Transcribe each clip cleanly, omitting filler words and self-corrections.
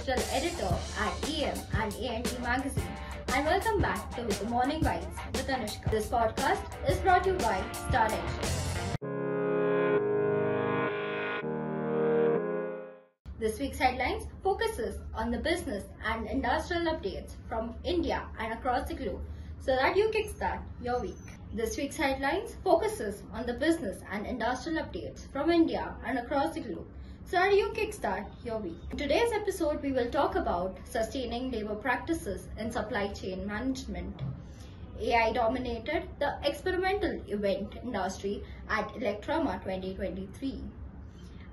digital editor at EM and A&T magazine, and welcome back to the Morning Bytes with Anushka. This podcast is brought to you by Star Engine. This week's headlines focuses on the business and industrial updates from India and across the globe so that you kickstart your week. This week's headlines focuses on the business and industrial updates from India and across the globe so that you kickstart your week. In today's episode, we will talk about sustaining labor practices in supply chain management. AI dominated the experimental event industry at ELECRAMA 2023.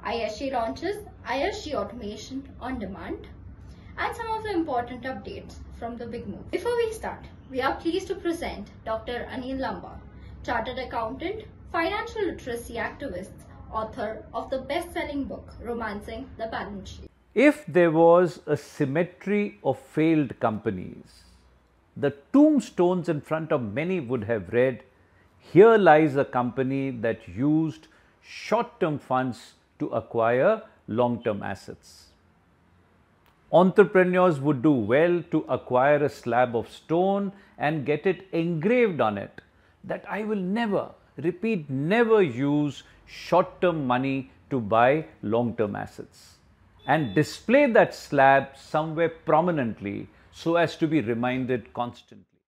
ISG launches ISG automation on demand, and some of the important updates from the big move. Before we start, we are pleased to present Dr. Anil Lamba, chartered accountant, financial literacy activist, author of the best-selling book Romancing the Balancesheet. If there was a cemetery of failed companies, the tombstones in front of many would have read, "Here lies a company that used short-term funds to acquire long-term assets." Entrepreneurs would do well to acquire a slab of stone and get it engraved on it that I will never, repeat, never use short-term money to buy long-term assets, and display that slab somewhere prominently so as to be reminded constantly.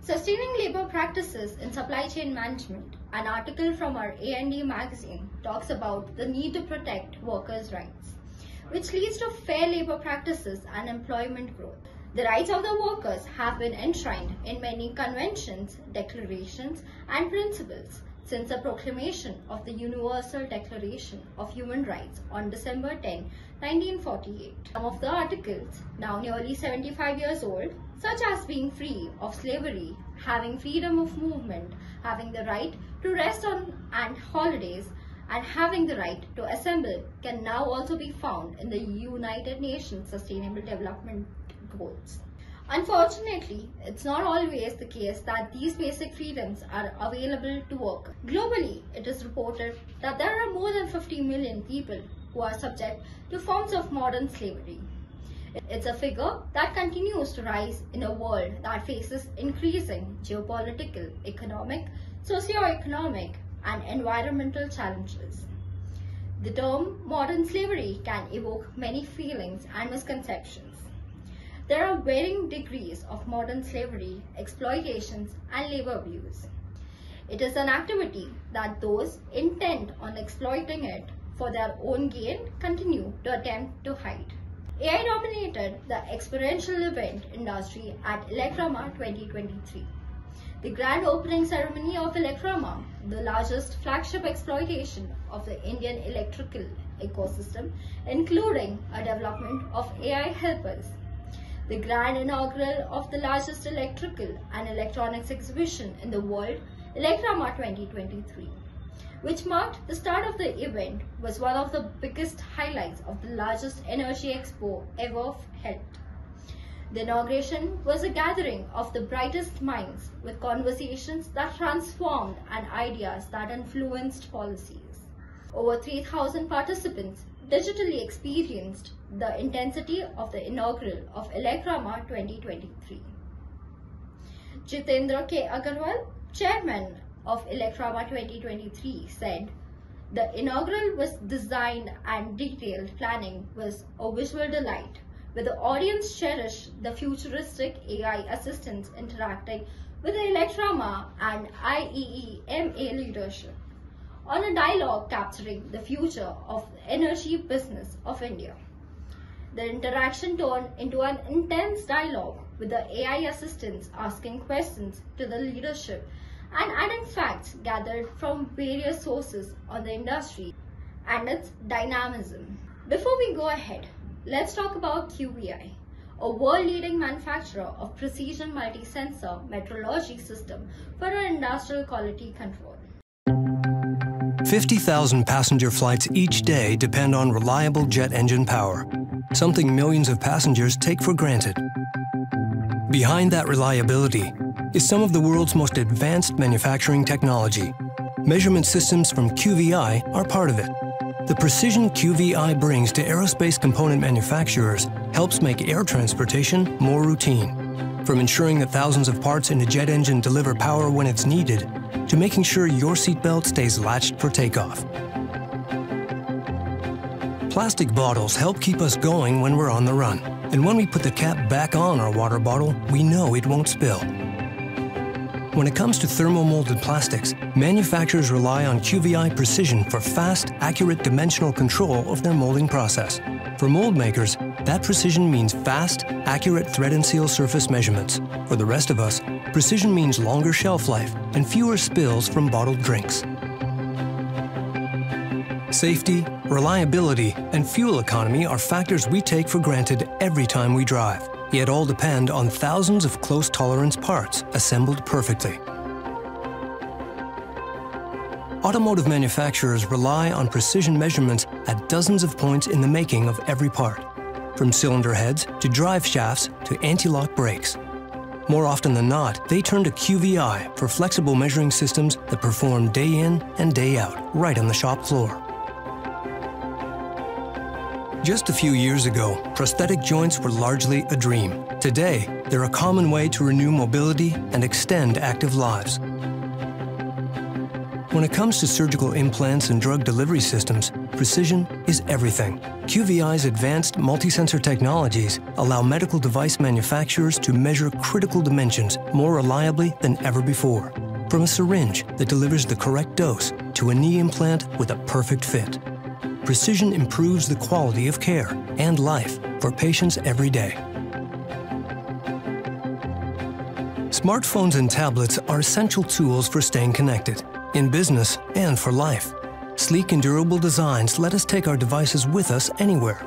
Sustaining labor practices in supply chain management, an article from our A&D magazine talks about the need to protect workers' rights, which leads to fair labor practices and employment growth. The rights of the workers have been enshrined in many conventions, declarations, and principles since the proclamation of the Universal Declaration of Human Rights on December 10, 1948. Some of the articles, now nearly 75 years old, such as being free of slavery, having freedom of movement, having the right to rest on and holidays, and having the right to assemble, can now also be found in the United Nations Sustainable Development Goals. Unfortunately, it's not always the case that these basic freedoms are available to workers. Globally, it is reported that there are more than 50 million people who are subject to forms of modern slavery. It's a figure that continues to rise in a world that faces increasing geopolitical, economic, socio-economic, and environmental challenges. The term modern slavery can evoke many feelings and misconceptions. There are varying degrees of modern slavery, exploitations, and labor abuse. It is an activity that those intent on exploiting it for their own gain continue to attempt to hide. AI dominated the experiential event industry at ELECRAMA 2023. The grand opening ceremony of ELECRAMA, the largest flagship exploitation of the Indian electrical ecosystem, including a development of AI helpers. The grand inaugural of the largest electrical and electronics exhibition in the world, ELECRAMA 2023, which marked the start of the event, was one of the biggest highlights of the largest energy expo ever held. The inauguration was a gathering of the brightest minds with conversations that transformed and ideas that influenced policies. Over 3,000 participants digitally experienced the intensity of the inaugural of ELECRAMA 2023. Jitendra K. Agarwal, chairman of ELECRAMA 2023, said, "The inaugural was designed and detailed planning was a visual delight, where the audience cherished the futuristic AI assistants interacting with the ELECRAMA and IEEMA leadership on a dialogue capturing the future of the energy business of India. The interaction turned into an intense dialogue with the AI assistants asking questions to the leadership and adding facts gathered from various sources on the industry and its dynamism." Before we go ahead, let's talk about QVI, a world-leading manufacturer of precision multi-sensor metrology system for industrial quality control. 50,000 passenger flights each day depend on reliable jet engine power, something millions of passengers take for granted. Behind that reliability is some of the world's most advanced manufacturing technology. Measurement systems from QVI are part of it. The precision QVI brings to aerospace component manufacturers helps make air transportation more routine. From ensuring that thousands of parts in a jet engine deliver power when it's needed, to making sure your seatbelt stays latched for takeoff. Plastic bottles help keep us going when we're on the run. And when we put the cap back on our water bottle, we know it won't spill. When it comes to thermomolded plastics, manufacturers rely on QVI precision for fast, accurate dimensional control of their molding process. For mold makers, that precision means fast, accurate thread and seal surface measurements. For the rest of us, precision means longer shelf life and fewer spills from bottled drinks. Safety, reliability, and fuel economy are factors we take for granted every time we drive, yet all depend on thousands of close-tolerance parts assembled perfectly. Automotive manufacturers rely on precision measurements at dozens of points in the making of every part, from cylinder heads to drive shafts to anti-lock brakes. More often than not, they turn to QVI for flexible measuring systems that perform day in and day out, right on the shop floor. Just a few years ago, prosthetic joints were largely a dream. Today, they're a common way to renew mobility and extend active lives. When it comes to surgical implants and drug delivery systems, precision is everything. QVI's advanced multi-sensor technologies allow medical device manufacturers to measure critical dimensions more reliably than ever before. From a syringe that delivers the correct dose to a knee implant with a perfect fit. Precision improves the quality of care and life for patients every day. Smartphones and tablets are essential tools for staying connected, in business and for life. Sleek and durable designs let us take our devices with us anywhere.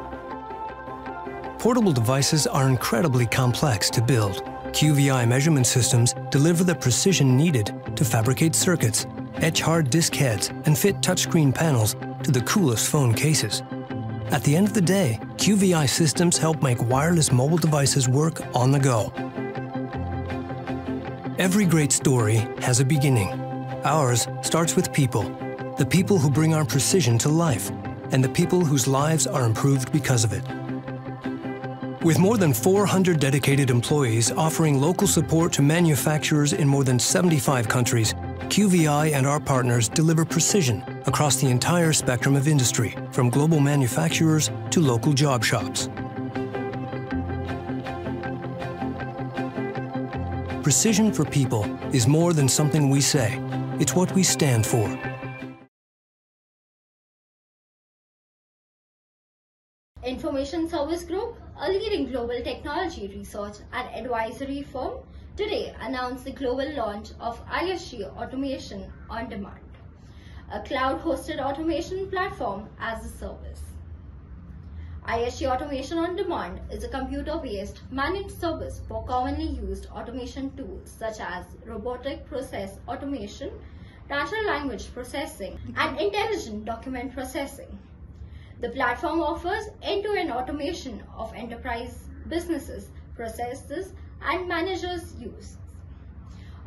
Portable devices are incredibly complex to build. QVI measurement systems deliver the precision needed to fabricate circuits, etch hard disk heads, and fit touchscreen panels to the coolest phone cases. At the end of the day, QVI systems help make wireless mobile devices work on the go. Every great story has a beginning. Ours starts with people, the people who bring our precision to life, and the people whose lives are improved because of it. With more than 400 dedicated employees offering local support to manufacturers in more than 75 countries, QVI and our partners deliver precision across the entire spectrum of industry, from global manufacturers to local job shops. Precision for people is more than something we say. It's what we stand for. Information Service Group, a leading global technology research and advisory firm, today announced the global launch of ISG Automation on Demand, a cloud-hosted automation platform as a service. ISG Automation on Demand is a computer-based managed service for commonly used automation tools such as robotic process automation, natural language processing, and intelligent document processing. The platform offers end-to-end automation of enterprise businesses, processes, and managers' use.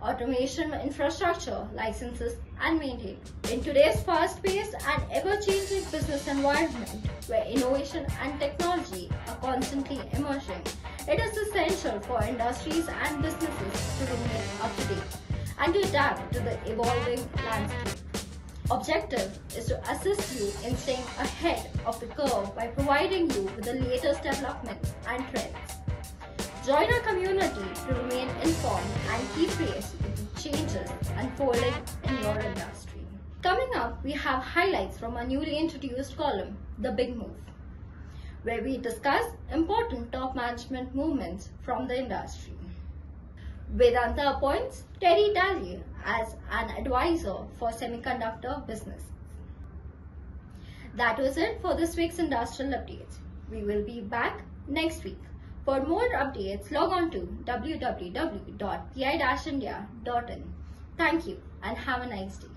Automation infrastructure, licenses, and maintenance. In today's fast-paced and ever-changing business environment, where innovation and technology are constantly emerging, it is essential for industries and businesses to remain up-to-date and to adapt to the evolving landscape. Objective is to assist you in staying ahead of the curve by providing you with the latest developments and trends. Join our community to remain informed and keep pace with the changes unfolding in your industry. Coming up, we have highlights from our newly introduced column, The Big Move, where we discuss important top management movements from the industry. Vedanta appoints Terry Daly as an advisor for semiconductor business. That was it for this week's industrial updates. We will be back next week. For more updates, log on to www.pi-india.in. Thank you and have a nice day.